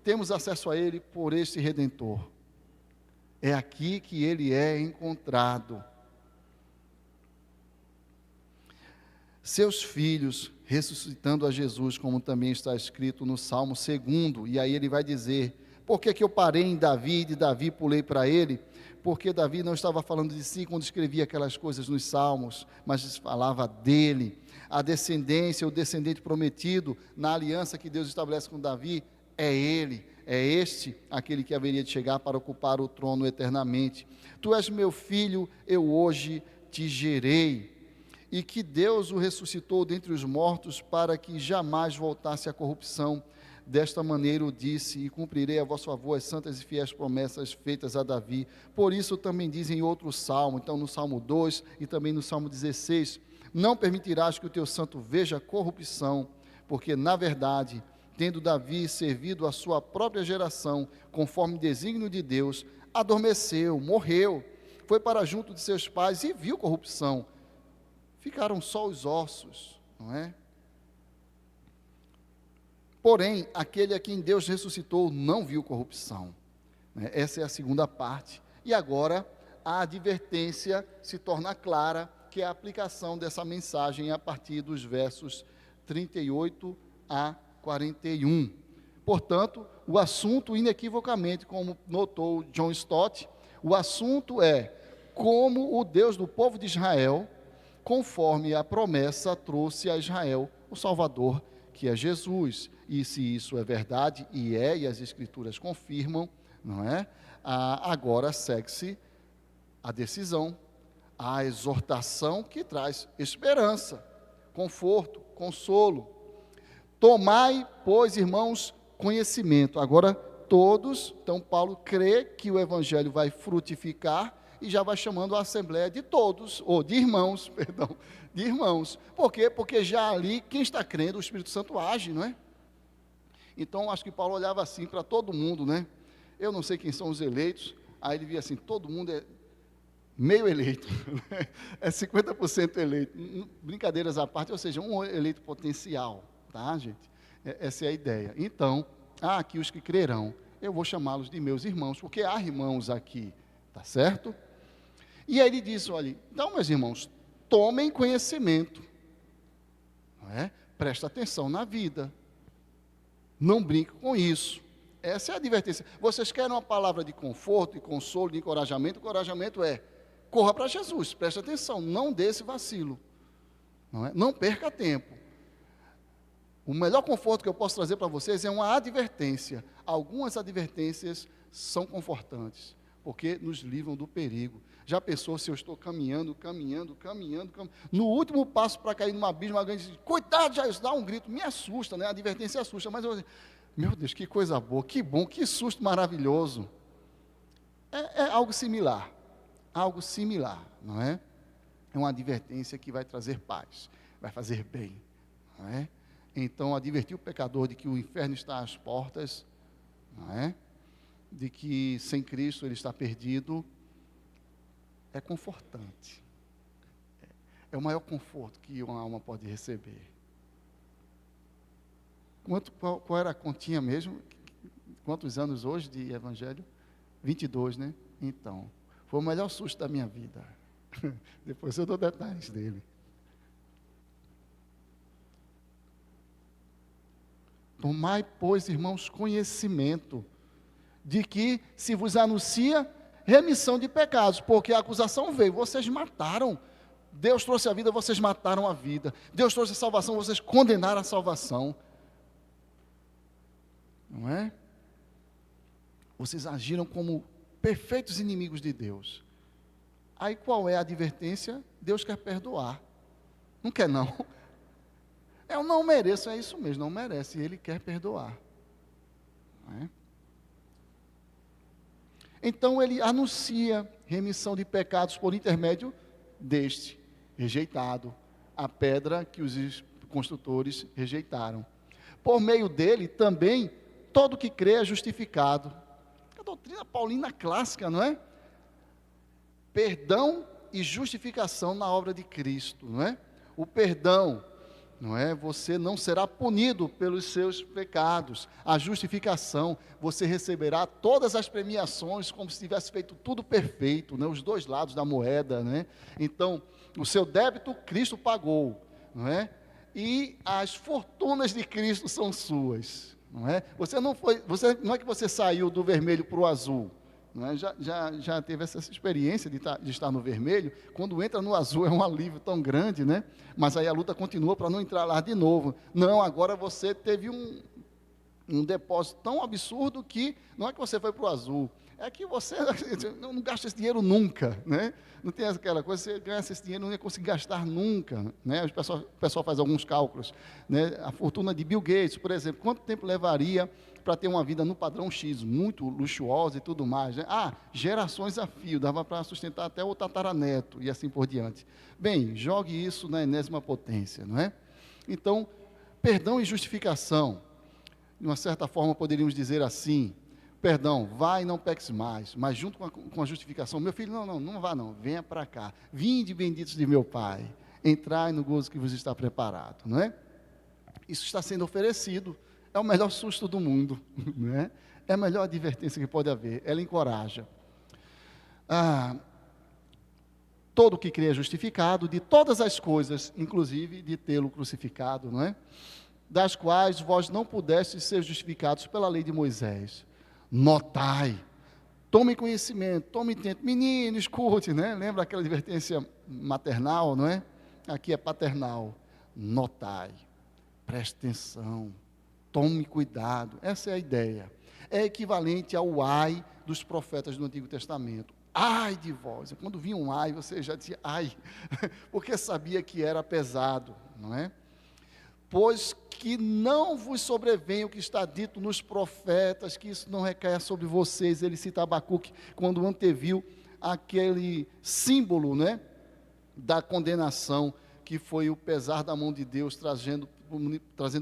temos acesso a Ele por este Redentor. É aqui que Ele é encontrado. Seus filhos ressuscitando a Jesus, como também está escrito no Salmo 2, e aí ele vai dizer, por que eu parei em Davi, e de Davi pulei para ele? Porque Davi não estava falando de si quando escrevia aquelas coisas nos Salmos, mas falava dele. A descendência, o descendente prometido, na aliança que Deus estabelece com Davi, é ele, é este aquele que haveria de chegar para ocupar o trono eternamente. Tu és meu filho, eu hoje te gerei. E que Deus o ressuscitou dentre os mortos para que jamais voltasse à corrupção. Desta maneira o disse, e cumprirei a vosso favor as santas e fiéis promessas feitas a Davi. Por isso também diz em outro salmo, então no Salmo 2 e também no Salmo 16, não permitirás que o teu santo veja corrupção, porque na verdade, tendo Davi servido a sua própria geração, conforme desígnio de Deus, adormeceu, morreu, foi para junto de seus pais e viu corrupção. Ficaram só os ossos, não é? Porém, aquele a quem Deus ressuscitou não viu corrupção. Essa é a segunda parte. E agora, a advertência se torna clara, que é a aplicação dessa mensagem a partir dos versos 38 a 41. Portanto, o assunto, inequivocamente, como notou John Stott, o assunto é como o Deus do povo de Israel, conforme a promessa, trouxe a Israel o Salvador, que é Jesus. E se isso é verdade, e as Escrituras confirmam, não é? Agora segue-se a decisão, a exortação que traz esperança, conforto, consolo. Tomai, pois, irmãos, conhecimento. Agora todos, então Paulo crê que o Evangelho vai frutificar e já vai chamando a assembleia de todos, ou de irmãos, perdão, de irmãos. Por quê? Porque já ali, quem está crendo, o Espírito Santo age, não é? Então, acho que Paulo olhava assim para todo mundo, né? Eu não sei quem são os eleitos, aí ele via assim, todo mundo é meio eleito, é 50% eleito, brincadeiras à parte, ou seja, um eleito potencial, tá, gente? Essa é a ideia. Então, há aqui os que crerão, eu vou chamá-los de meus irmãos, porque há irmãos aqui, tá certo? E aí ele diz, olha, então, meus irmãos, tomem conhecimento, não é? Presta atenção na vida, não brinque com isso. Essa é a advertência. Vocês querem uma palavra de conforto, de consolo, de encorajamento? O encorajamento é, corra para Jesus, preste atenção, não dê esse vacilo, não é? Não perca tempo. O melhor conforto que eu posso trazer para vocês é uma advertência. Algumas advertências são confortantes, porque nos livram do perigo. Já pensou se eu estou caminhando, no último passo para cair num abismo, alguém diz, cuidado, já isso dá um grito, me assusta, né? A advertência assusta, mas eu, meu Deus, que coisa boa, que bom, que susto maravilhoso. É algo similar, não é? É uma advertência que vai trazer paz, vai fazer bem, não é? Então, advertir o pecador de que o inferno está às portas, não é? De que sem Cristo ele está perdido, é confortante. É o maior conforto que uma alma pode receber. Qual era a continha mesmo? Quantos anos hoje de evangelho? 22, né? Então, foi o melhor susto da minha vida. Depois eu dou detalhes dele. Tomai, pois, irmãos, conhecimento de que se vos anuncia remissão de pecados, porque a acusação veio, vocês mataram, Deus trouxe a vida, vocês mataram a vida, Deus trouxe a salvação, vocês condenaram a salvação, não é? Vocês agiram como perfeitos inimigos de Deus. Aí qual é a advertência? Deus quer perdoar, não quer não, eu não mereço, é isso mesmo, não merece, e Ele quer perdoar, não é? Então ele anuncia remissão de pecados por intermédio deste, rejeitado, a pedra que os construtores rejeitaram. Por meio dele também, todo que crê é justificado. A doutrina paulina clássica, não é? Perdão e justificação na obra de Cristo, não é? O perdão, não é? Você não será punido pelos seus pecados. A justificação, você receberá todas as premiações como se tivesse feito tudo perfeito, né? Os dois lados da moeda, né? Então, o seu débito Cristo pagou, não é? E as fortunas de Cristo são suas, não é? Não é que você saiu do vermelho para o azul. Não é? Já teve essa experiência de estar no vermelho, quando entra no azul é um alívio tão grande, né? Mas aí a luta continua para não entrar lá de novo. Não, agora você teve um depósito tão absurdo que não é que você foi para o azul, é que você não gasta esse dinheiro nunca, né? Não tem aquela coisa, você ganha esse dinheiro, não ia conseguir gastar nunca, né? O pessoal faz alguns cálculos, né? A fortuna de Bill Gates, por exemplo, quanto tempo levaria para ter uma vida no padrão X, muito luxuosa e tudo mais, né? Gerações a fio, dava para sustentar até o tataraneto e assim por diante. Bem, jogue isso na enésima potência, não é? Então, perdão e justificação, de uma certa forma poderíamos dizer assim: perdão, vai e não peques mais, mas junto com a justificação, meu filho, não vá não, venha para cá, vinde benditos de meu Pai, entrai no gozo que vos está preparado, não é? Isso está sendo oferecido, é o melhor susto do mundo, não é? É a melhor advertência que pode haver, ela encoraja. Todo que crê é justificado de todas as coisas, inclusive de tê-lo crucificado, não é? Das quais vós não pudestes ser justificados pela lei de Moisés. Notai, tome conhecimento, tome tempo. Menino, escute, né? Lembra aquela advertência maternal, não é? Aqui é paternal. Notai, preste atenção, tome cuidado. Essa é a ideia. É equivalente ao ai dos profetas do Antigo Testamento. Ai de vós. Quando vinha um ai, você já dizia ai, porque sabia que era pesado, não é? Pois que não vos sobrevenha o que está dito nos profetas, que isso não recaia sobre vocês. Ele cita Abacuque, quando anteviu aquele símbolo, né, da condenação, que foi o pesar da mão de Deus, trazendo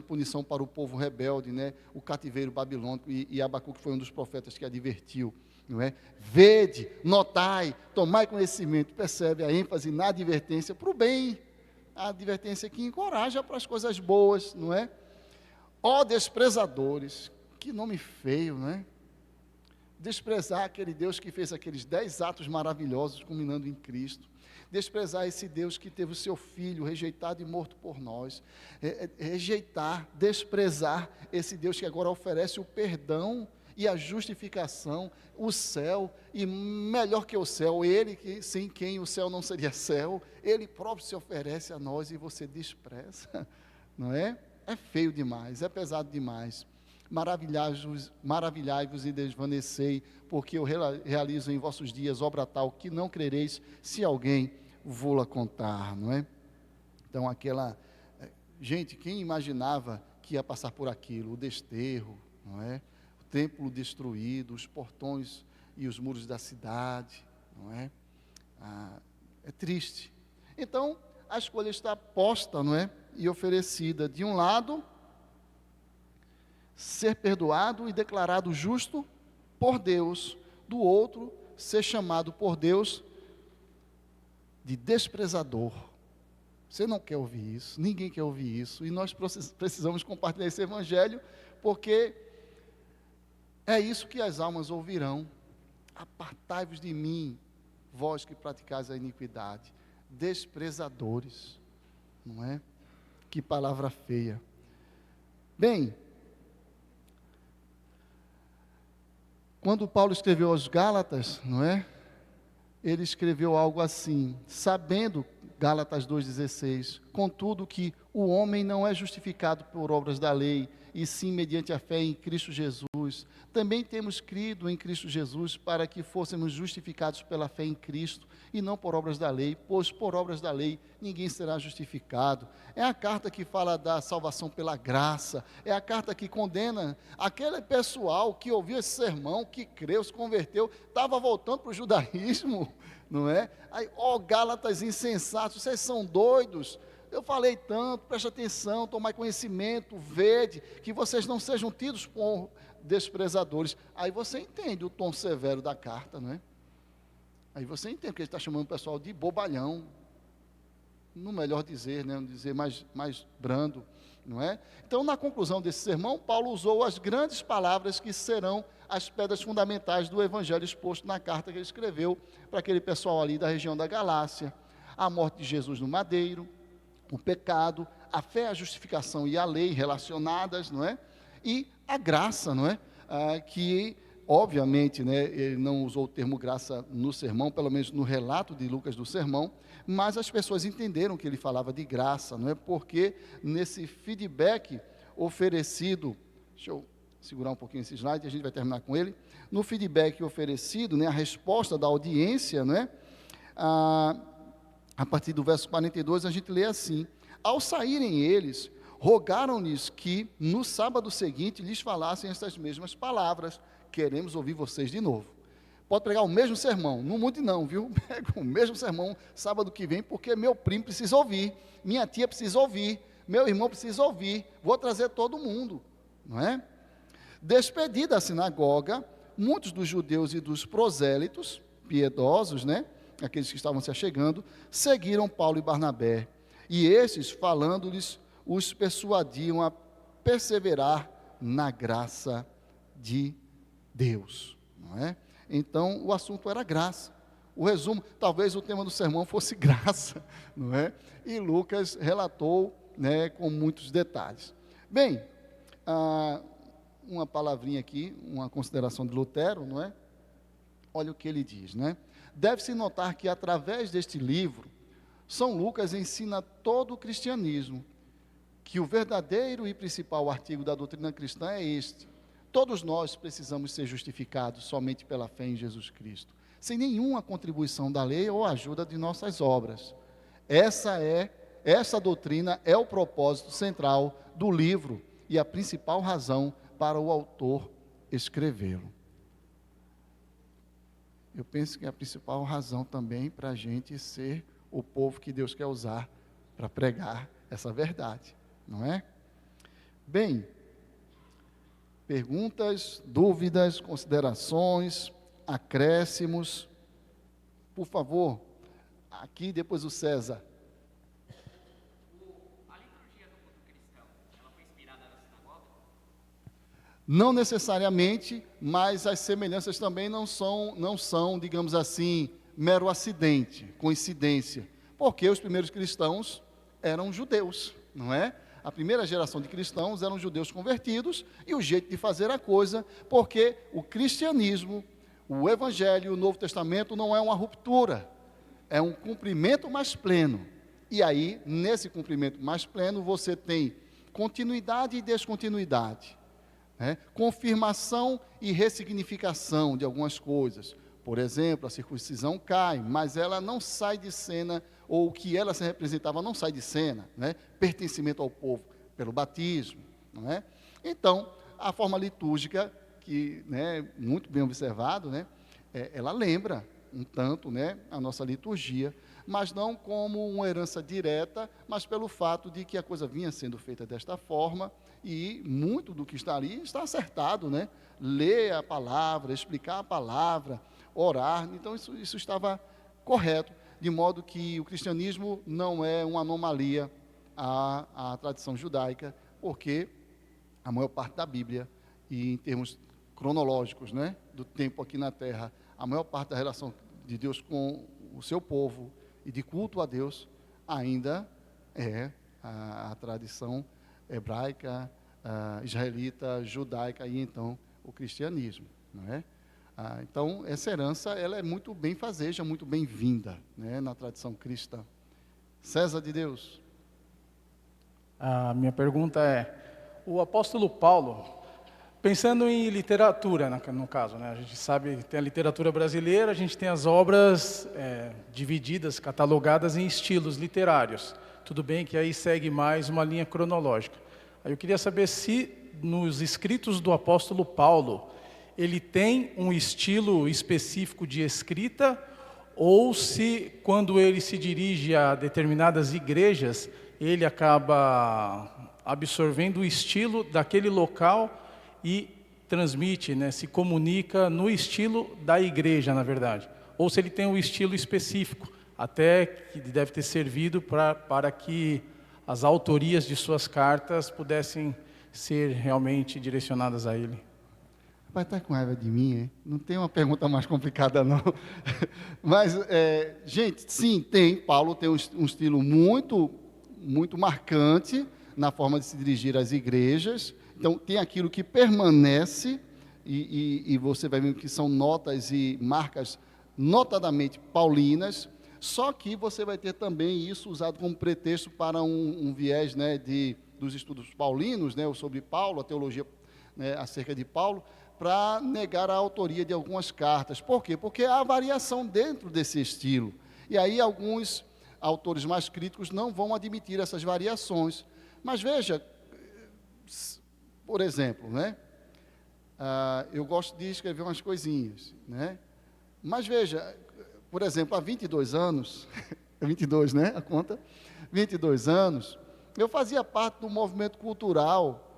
punição para o povo rebelde, né, o cativeiro babilônico, e Abacuque foi um dos profetas que advertiu, não é? Vede, notai, tomai conhecimento, percebe a ênfase na advertência para o bem, a advertência que encoraja para as coisas boas, não é? Ó desprezadores, que nome feio, não é? Desprezar aquele Deus que fez aqueles 10 atos maravilhosos, culminando em Cristo. Desprezar esse Deus que teve o seu Filho rejeitado e morto por nós. Rejeitar, desprezar esse Deus que agora oferece o perdão e a justificação, o céu, e melhor que o céu, Ele, que sem quem o céu não seria céu, Ele próprio se oferece a nós e você despreza, não é? É feio demais, é pesado demais. Maravilhai-vos e desvanecei, porque eu realizo em vossos dias obra tal que não crereis, se alguém vô-la contar, não é? Então gente, quem imaginava que ia passar por aquilo, o desterro, não é? Templo destruído, os portões e os muros da cidade, não é? É triste. Então, a escolha está posta, não é? E oferecida. De um lado, ser perdoado e declarado justo por Deus. Do outro, ser chamado por Deus de desprezador. Você não quer ouvir isso, ninguém quer ouvir isso. E nós precisamos compartilhar esse evangelho, porque é isso que as almas ouvirão. Apartai-vos de mim, vós que praticais a iniquidade, desprezadores, não é? Que palavra feia. Bem, quando Paulo escreveu aos Gálatas, não é? Ele escreveu algo assim, sabendo, Gálatas 2,16, contudo que o homem não é justificado por obras da lei, e sim mediante a fé em Cristo Jesus. Também temos crido em Cristo Jesus para que fôssemos justificados pela fé em Cristo e não por obras da lei, pois por obras da lei ninguém será justificado. É a carta que fala da salvação pela graça, é a carta que condena aquele pessoal que ouviu esse sermão, que creu, se converteu, estava voltando para o judaísmo, não é? Aí, Gálatas insensatos, vocês são doidos. Eu falei tanto, preste atenção, tomai conhecimento, vede, que vocês não sejam tidos por desprezadores. Aí você entende o tom severo da carta, não é? Aí você entende que ele está chamando o pessoal de bobalhão, no melhor dizer, né? Dizer mais brando, não é? Então, na conclusão desse sermão, Paulo usou as grandes palavras que serão as pedras fundamentais do evangelho exposto na carta que ele escreveu para aquele pessoal ali da região da Galácia: a morte de Jesus no madeiro, o pecado, a fé, a justificação e a lei relacionadas, não é? E a graça, não é? Que, obviamente, né, ele não usou o termo graça no sermão, pelo menos no relato de Lucas do sermão, mas as pessoas entenderam que ele falava de graça, não é? Porque nesse feedback oferecido, deixa eu segurar um pouquinho esse slide e a gente vai terminar com ele. No feedback oferecido, né, a resposta da audiência, né, a partir do verso 42, a gente lê assim: ao saírem eles, rogaram-lhes que no sábado seguinte lhes falassem estas mesmas palavras: queremos ouvir vocês de novo. Pode pregar o mesmo sermão, não mude não, viu? Pega o mesmo sermão sábado que vem, porque meu primo precisa ouvir, minha tia precisa ouvir, meu irmão precisa ouvir, vou trazer todo mundo, não é? Despedida a sinagoga, muitos dos judeus e dos prosélitos, piedosos, né? Aqueles que estavam se achegando, seguiram Paulo e Barnabé, e estes, falando-lhes, os persuadiam a perseverar na graça de Deus, não é? Então, o assunto era graça. O resumo, talvez o tema do sermão fosse graça, não é? E Lucas relatou, né, com muitos detalhes. Bem, uma palavrinha aqui, uma consideração de Lutero, não é? Olha o que ele diz, né? Deve-se notar que, através deste livro, São Lucas ensina todo o cristianismo, que o verdadeiro e principal artigo da doutrina cristã é este: todos nós precisamos ser justificados somente pela fé em Jesus Cristo, sem nenhuma contribuição da lei ou ajuda de nossas obras. Essa doutrina é o propósito central do livro e a principal razão para o autor escrevê-lo. Eu penso que é a principal razão também para a gente ser o povo que Deus quer usar para pregar essa verdade, não é? Bem, perguntas, dúvidas, considerações, acréscimos, por favor, aqui depois o César. A liturgia do culto cristão, ela foi inspirada na sinagoga? Não necessariamente, mas as semelhanças também não são, digamos assim, mero acidente, coincidência, porque os primeiros cristãos eram judeus, não é? A primeira geração de cristãos eram judeus convertidos, e o jeito de fazer a coisa, porque o cristianismo, o evangelho, o Novo Testamento não é uma ruptura, é um cumprimento mais pleno. E aí, nesse cumprimento mais pleno, você tem continuidade e descontinuidade, né? Confirmação e ressignificação de algumas coisas. Por exemplo, a circuncisão cai, mas ela não sai de cena, ou o que ela se representava não sai de cena, né? Pertencimento ao povo pelo batismo, não é? Então, a forma litúrgica, que, né, muito bem observado, né, ela lembra um tanto, né, a nossa liturgia, mas não como uma herança direta, mas pelo fato de que a coisa vinha sendo feita desta forma, e muito do que está ali está acertado, né? Ler a palavra, explicar a palavra, orar, então isso estava correto, de modo que o cristianismo não é uma anomalia à tradição judaica, porque a maior parte da Bíblia, e em termos cronológicos, né, do tempo aqui na Terra, a maior parte da relação de Deus com o seu povo e de culto a Deus ainda é a tradição hebraica, israelita, judaica e então o cristianismo, não é? Então, essa herança ela é muito bem-fazeja, muito bem-vinda, né, na tradição cristã. César de Deus. A minha pergunta é: o apóstolo Paulo, pensando em literatura, no caso, né, a gente sabe que tem a literatura brasileira, a gente tem as obras divididas, catalogadas em estilos literários. Tudo bem que aí segue mais uma linha cronológica. Aí eu queria saber se nos escritos do apóstolo Paulo, ele tem um estilo específico de escrita, ou se, quando ele se dirige a determinadas igrejas, ele acaba absorvendo o estilo daquele local e transmite, né, se comunica no estilo da igreja, na verdade. Ou se ele tem um estilo específico, até que deve ter servido para que as autorias de suas cartas pudessem ser realmente direcionadas a ele. Vai estar com raiva de mim, hein? Não tem uma pergunta mais complicada, não. Mas, gente, sim, tem. Paulo tem um estilo muito, muito marcante na forma de se dirigir às igrejas. Então, tem aquilo que permanece, e você vai ver que são notas e marcas notadamente paulinas, só que você vai ter também isso usado como pretexto para um viés, né, dos estudos paulinos, né, sobre Paulo, a teologia né, acerca de Paulo, para negar a autoria de algumas cartas. Por quê? Porque há variação dentro desse estilo. E aí alguns autores mais críticos não vão admitir essas variações. Mas veja, por exemplo, né, eu gosto de escrever umas coisinhas, né? Mas veja, por exemplo, há 22 anos, 22, né, a conta? 22 anos, eu fazia parte do movimento cultural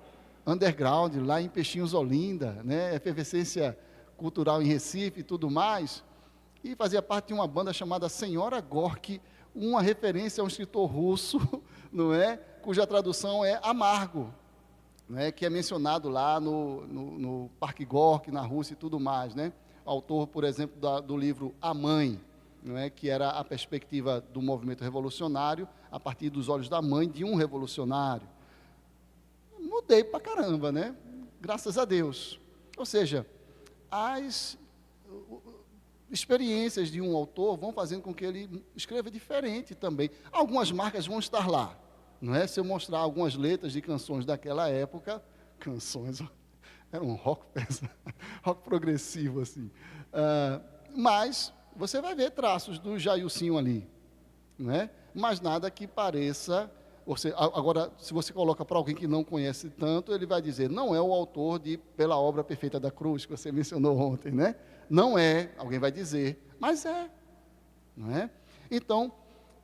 underground, lá em Peixinhos, Olinda, né, efervescência cultural em Recife e tudo mais, e fazia parte de uma banda chamada Senhora Gorky, uma referência a um escritor russo, não é, cuja tradução é amargo, né, que é mencionado lá no Parque Gorky, na Rússia e tudo mais, né, autor, por exemplo, do livro A Mãe, não é, que era a perspectiva do movimento revolucionário a partir dos olhos da mãe de um revolucionário. Mudei pra caramba, né? Graças a Deus. Ou seja, as experiências de um autor vão fazendo com que ele escreva diferente também. Algumas marcas vão estar lá, não é? Se eu mostrar algumas letras de canções daquela época, canções, era um rock progressivo assim. Mas você vai ver traços do Jailzinho ali, não é? Mas nada que pareça. Agora, se você coloca para alguém que não conhece tanto, ele vai dizer, não é o autor de Pela Obra Perfeita da Cruz, que você mencionou ontem, né? Não é, alguém vai dizer, mas é, não é? Então,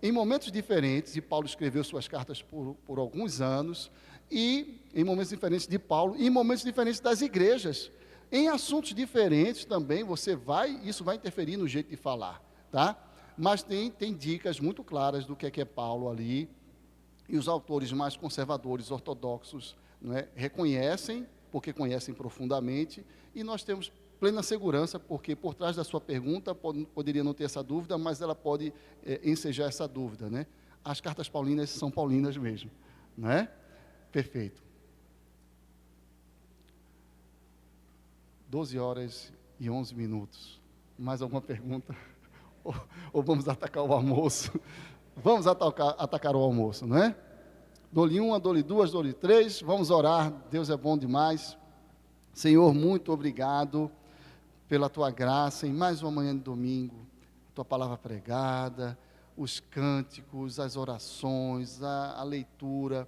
em momentos diferentes, e Paulo escreveu suas cartas por alguns anos, e em momentos diferentes de Paulo, e em momentos diferentes das igrejas, em assuntos diferentes também, isso vai interferir no jeito de falar, tá? Mas tem dicas muito claras do que é Paulo ali, e os autores mais conservadores, ortodoxos, não é, reconhecem, porque conhecem profundamente, e nós temos plena segurança, porque por trás da sua pergunta, poderia não ter essa dúvida, mas ela pode ensejar essa dúvida, né? As cartas paulinas são paulinas mesmo, não é? Perfeito. 12h11. Mais alguma pergunta? Ou vamos atacar o almoço? Vamos atacar o almoço, não é? Dou-lhe uma, dou-lhe duas, dou-lhe três. Vamos orar. Deus é bom demais. Senhor, muito obrigado pela tua graça em mais uma manhã de domingo. Tua palavra pregada, os cânticos, as orações, a leitura.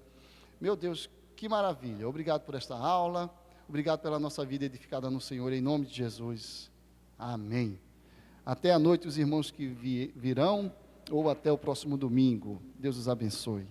Meu Deus, que maravilha. Obrigado por esta aula. Obrigado pela nossa vida edificada no Senhor, em nome de Jesus. Amém. Até a noite, os irmãos que virão, ou até o próximo domingo. Deus os abençoe.